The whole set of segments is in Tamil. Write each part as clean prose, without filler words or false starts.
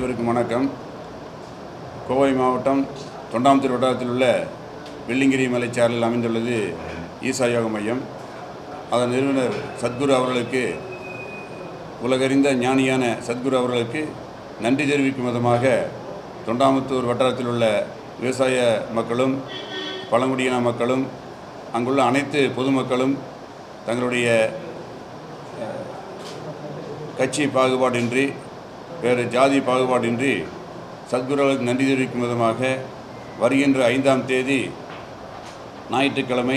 அனைவருக்கும் வணக்கம். கோவை மாவட்டம் தொண்டாமுத்தூர் வட்டாரத்தில் உள்ள வெள்ளிங்கிரி மலைச்சாரலில் அமைந்துள்ளது ஈசா யோக மையம். அதன் நிறுவனர் சத்குரு அவர்களுக்கு, உலகறிந்த ஞானியான சத்குரு அவர்களுக்கு நன்றி தெரிவிக்கும் விதமாக தொண்டாமுத்தூர் வட்டாரத்தில் உள்ள விவசாய மக்களும் பழங்குடியின மக்களும் அங்குள்ள அனைத்து பொதுமக்களும் தங்களுடைய கட்சி பாகுபாடின்றி, வேறு ஜாதி பாகுபாடின்றி சத்குருவுக்கு நன்றி தெரிவிக்கும் விதமாக வருகின்ற 5ஆம் தேதி ஞாயிற்றுக்கிழமை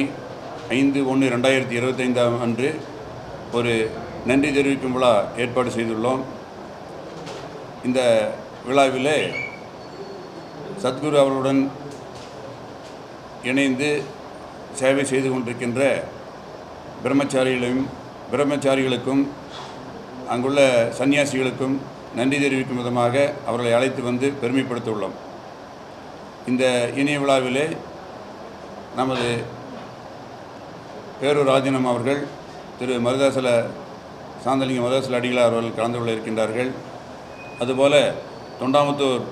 5/1/2025 அன்று ஒரு நன்றி தெரிவிக்கும் விழா ஏற்பாடு செய்துள்ளோம். இந்த விழாவிலே சத்குரு அவர்களுடன் இணைந்து சேவை செய்து கொண்டிருக்கின்ற பிரம்மச்சாரிகளுக்கும் அங்குள்ள சன்னியாசிகளுக்கும் நன்றி தெரிவிக்கும் விதமாக அவர்களை அழைத்து வந்து பெருமைப்படுத்தியுள்ளோம். இந்த இனிய விழாவிலே நமது பேரூர் ராஜினம் அவர்கள், திரு சாந்தலிங்க மருதாசல அடிகளார் அவர்கள் கலந்து கொள்ள இருக்கின்றார்கள். அதுபோல தொண்டாமுத்தூர்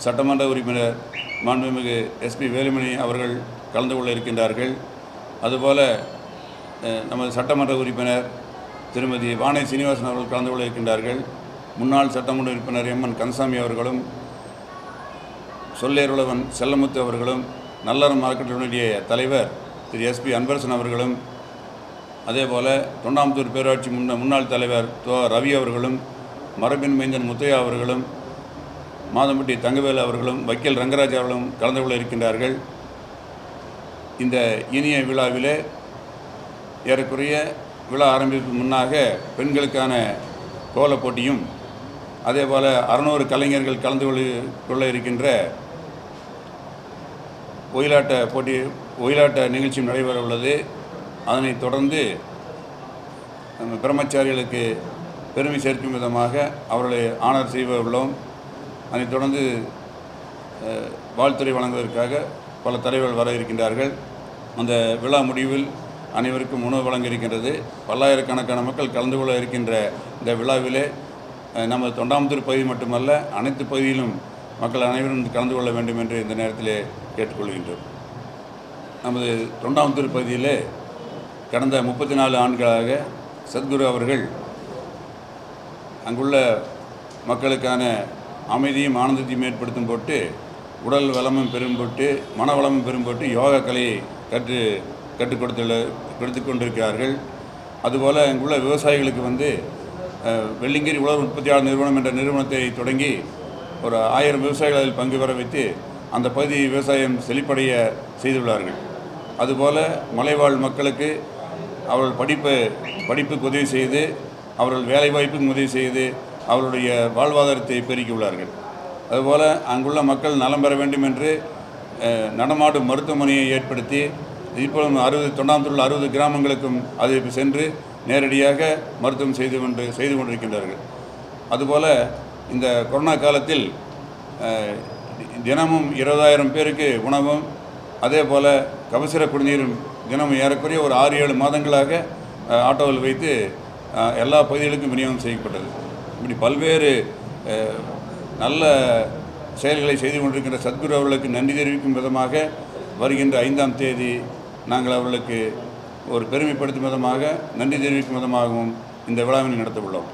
சட்டமன்ற உறுப்பினர் மாண்புமிகு எஸ்பி வேலுமணி அவர்கள் கலந்து கொள்ள இருக்கின்றார்கள். அதுபோல நமது சட்டமன்ற உறுப்பினர் திருமதி வானை சீனிவாசன் அவர்கள் கலந்து கொள்ள இருக்கின்றார்கள். முன்னாள் சட்டமன்ற உறுப்பினர் எம்என் கந்தசாமி அவர்களும், சொல்லேருளவன் செல்லமுத்து அவர்களும், நல்லறம் அறக்கட்டளையினுடைய தலைவர் திரு எஸ்பி அன்பரசன் அவர்களும், அதேபோல் தொண்டாமுத்தூர் பேரூராட்சி முன்னாள் தலைவர் ரவி அவர்களும், மரபின் மைந்தன் முத்தையா அவர்களும், மாதம்பட்டி தங்கவேலு அவர்களும், வக்கீல் ரங்கராஜ் அவர்களும் கலந்து கொள்ள இருக்கின்றார்கள். இந்த இனிய விழாவிலே ஏறக்குறைய விழா ஆரம்பிப்புக்கு முன்னாக பெண்களுக்கான கோல போட்டியும், அதேபோல் 600 கலைஞர்கள் கலந்து கொள்ள இருக்கின்ற ஒயிலாட்ட நிகழ்ச்சியும் நடைபெற உள்ளது. அதனைத் தொடர்ந்து பிரம்மச்சாரிகளுக்கு பெருமை சேர்க்கும் விதமாக அவர்களை ஆனர் செய்ய உள்ளோம். அதனைத் தொடர்ந்து வாழ்த்துறை வழங்குவதற்காக பல தலைவர்கள் வர இருக்கின்றார்கள். அந்த விழா முடிவில் அனைவருக்கும் உணவு வழங்க இருக்கின்றது. பல்லாயிரக்கணக்கான மக்கள் கலந்து கொள்ள இருக்கின்ற இந்த விழாவிலே நமது தொண்டாமுத்தூர் பகுதி மட்டுமல்ல, அனைத்து பகுதியிலும் மக்கள் அனைவரும் கலந்து கொள்ள வேண்டும் என்று இந்த நேரத்திலே கேட்டுக்கொள்கின்றோம். நமது தொண்டாமுத்தூர் பகுதியிலே கடந்த 34 ஆண்டுகளாக சத்குரு அவர்கள் அங்குள்ள மக்களுக்கான அமைதியும் ஆனந்தத்தையும் ஏற்படுத்தும் பொருட்டு, உடல் வளமும் பெரும் பொருட்டு, மன வளமும் பெரும் பொருட்டு யோகா கலையை கற்றுக் கொடுத்து கொண்டிருக்கிறார்கள். அதுபோல் அங்குள்ள விவசாயிகளுக்கு வெள்ளிங்கிரி உலர் உற்பத்தியாளர் நிறுவனம் என்ற நிறுவனத்தை தொடங்கி ஒரு 1000 விவசாயிகள் அதில் பங்கு பெற வைத்து அந்த பகுதி விவசாயம் செழிப்படைய செய்துள்ளார்கள். அதுபோல் மலைவாழ் மக்களுக்கு அவர்கள் படிப்புக்கு உதவி செய்து, அவர்கள் வேலைவாய்ப்புக்கு உதவி செய்து அவருடைய வாழ்வாதாரத்தை பெருக்கியுள்ளார்கள். அதுபோல் அங்குள்ள மக்கள் நலம் பெற வேண்டும் என்று நடமாடும் மருத்துவமனையை ஏற்படுத்தி இப்போது தொண்டாமுத்தூரில் 60 கிராமங்களுக்கும் அதை சென்று நேரடியாக மருத்துவம் செய்து கொண்டிருக்கின்றார்கள். அதுபோல் இந்த கொரோனா காலத்தில் தினமும் 20,000 பேருக்கு உணவும், அதே போல் கபசுர குடிநீரும் தினமும் ஏறக்குறைய ஒரு 6-7 மாதங்களாக ஆட்டோவில் வைத்து எல்லா பகுதிகளுக்கும் விநியோகம் செய்யப்பட்டது. இப்படி பல்வேறு நல்ல செயல்களை செய்து கொண்டிருக்கின்ற சத்குரு அவர்களுக்கு நன்றி தெரிவிக்கும் விதமாக வருகின்ற 5ஆம் தேதி நாங்கள் அவர்களுக்கு ஒரு பெருமைப்படுத்தும் விதமாக, நன்றி தெரிவிக்கும் விதமாகவும் இந்த விழாவினை நடத்த உள்ளோம்.